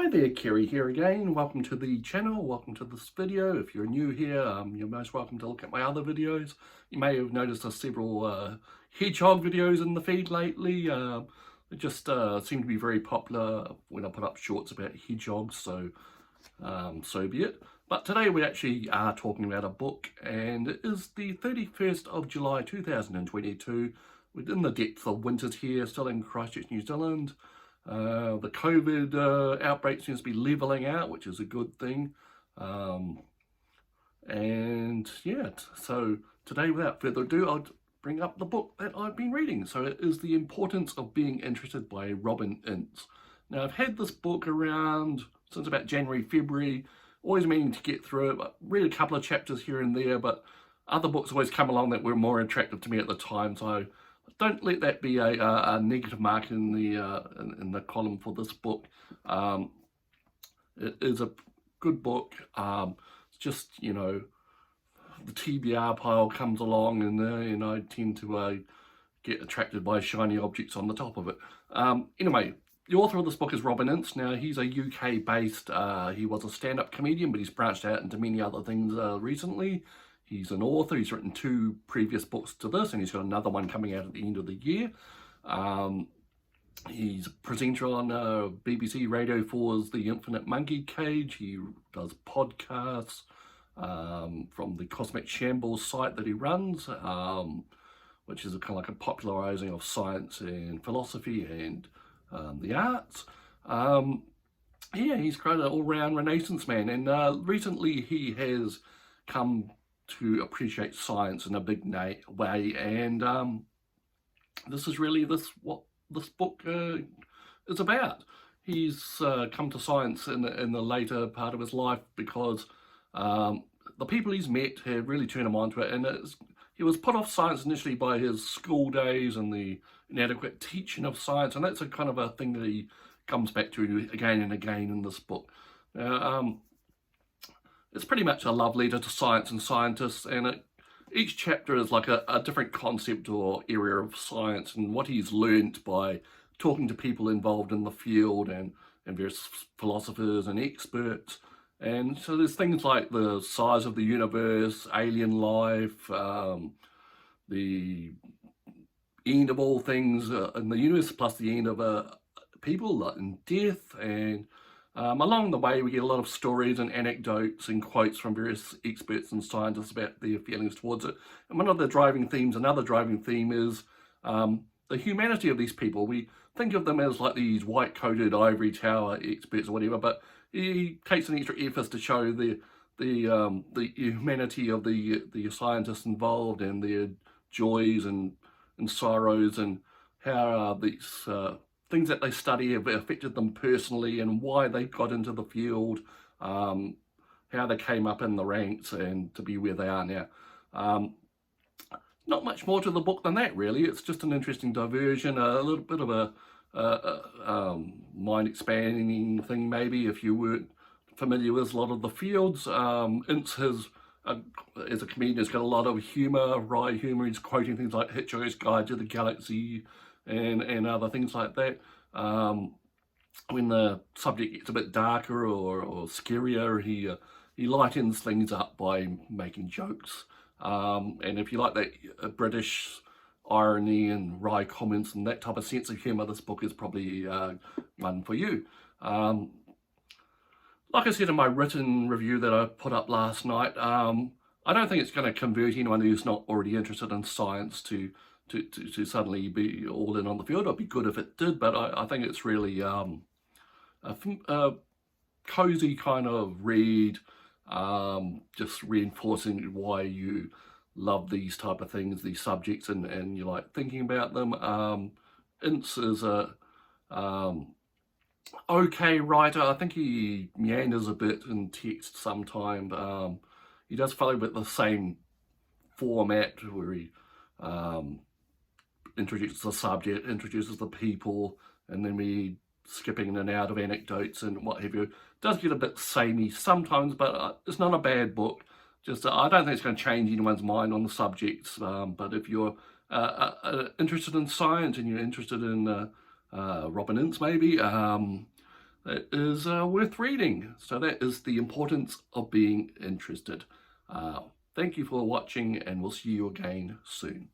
Hi there, Kerry here again. Welcome to the channel, welcome to this video. If you're new here, you're most welcome to look at my other videos. You may have noticed there's several hedgehog videos in the feed lately. They just seem to be very popular when I put up shorts about hedgehogs, so so be it. But today we actually are talking about a book, and it is the 31st of July 2022. We're in the depth of winters here, still in Christchurch, New Zealand. The COVID outbreak seems to be leveling out, which is a good thing. And yeah, so today, without further ado, I'll bring up the book that I've been reading. So it is The Importance of Being Interested by Robin Ince. Now, I've had this book around since about January, February, always meaning to get through it, but read a couple of chapters here and there, but other books always come along that were more attractive to me at the time, so don't let that be a negative mark in the column for this book. It is a good book. It's just, you know, the TBR pile comes along and I tend to get attracted by shiny objects on the top of it. Anyway, the author of this book is Robin Ince. Now, he's a UK-based, he was a stand-up comedian, but he's branched out into many other things recently. He's an author. He's written 2 previous books to this, and he's got another one coming out at the end of the year. He's a presenter on BBC Radio 4's The Infinite Monkey Cage. He does podcasts from the Cosmic Shambles site that he runs, which is kind of like a popularising of science and philosophy and the arts. Yeah, he's quite an all-round Renaissance man, and recently he has come to appreciate science in a big way, and this is really what this book is about. He's come to science in the later part of his life because the people he's met have really turned him on to it, and he was put off science initially by his school days and the inadequate teaching of science, and that's a kind of a thing that he comes back to again and again in this book. It's pretty much a love letter to science and scientists, and each chapter is like a different concept or area of science and what he's learned by talking to people involved in the field and various philosophers and experts. And so there's things like the size of the universe, alien life, the end of all things in the universe, plus the end of people and death. And along the way, we get a lot of stories and anecdotes and quotes from various experts and scientists about their feelings towards it. And one of the driving themes, another driving theme, is the humanity of these people. We think of them as like these white-coated ivory tower experts or whatever, but he takes an extra effort to show the humanity of the scientists involved and their joys and sorrows, and how these things that they study have affected them personally and why they got into the field, how they came up in the ranks and to be where they are now. Not much more to the book than that, really. It's just an interesting diversion, a little bit of a mind-expanding thing, maybe, if you weren't familiar with a lot of the fields. Ince has, as a comedian, has got a lot of humour, wry humour. He's quoting things like Hitchhiker's Guide to the Galaxy and other things like that. When the subject gets a bit darker or scarier, he lightens things up by making jokes. And if you like that British irony and wry comments and that type of sense of humour, this book is probably one for you. Like I said in my written review that I put up last night, I don't think it's going to convert anyone who's not already interested in science to suddenly be all in on the field. It'd be good if it did, but I think it's really a cozy kind of read, just reinforcing why you love these type of things, these subjects, and you like thinking about them. Ince is a okay writer. I think he meanders a bit in text sometimes. He does follow with the same format where he introduces the subject, introduces the people, and then we skipping in and out of anecdotes and what have you. It does get a bit samey sometimes, but it's not a bad book. Just I don't think it's going to change anyone's mind on the subjects, but if you're interested in science and you're interested in Robin Ince maybe, that is worth reading. So that is the importance of being interested. Thank you for watching, and we'll see you again soon.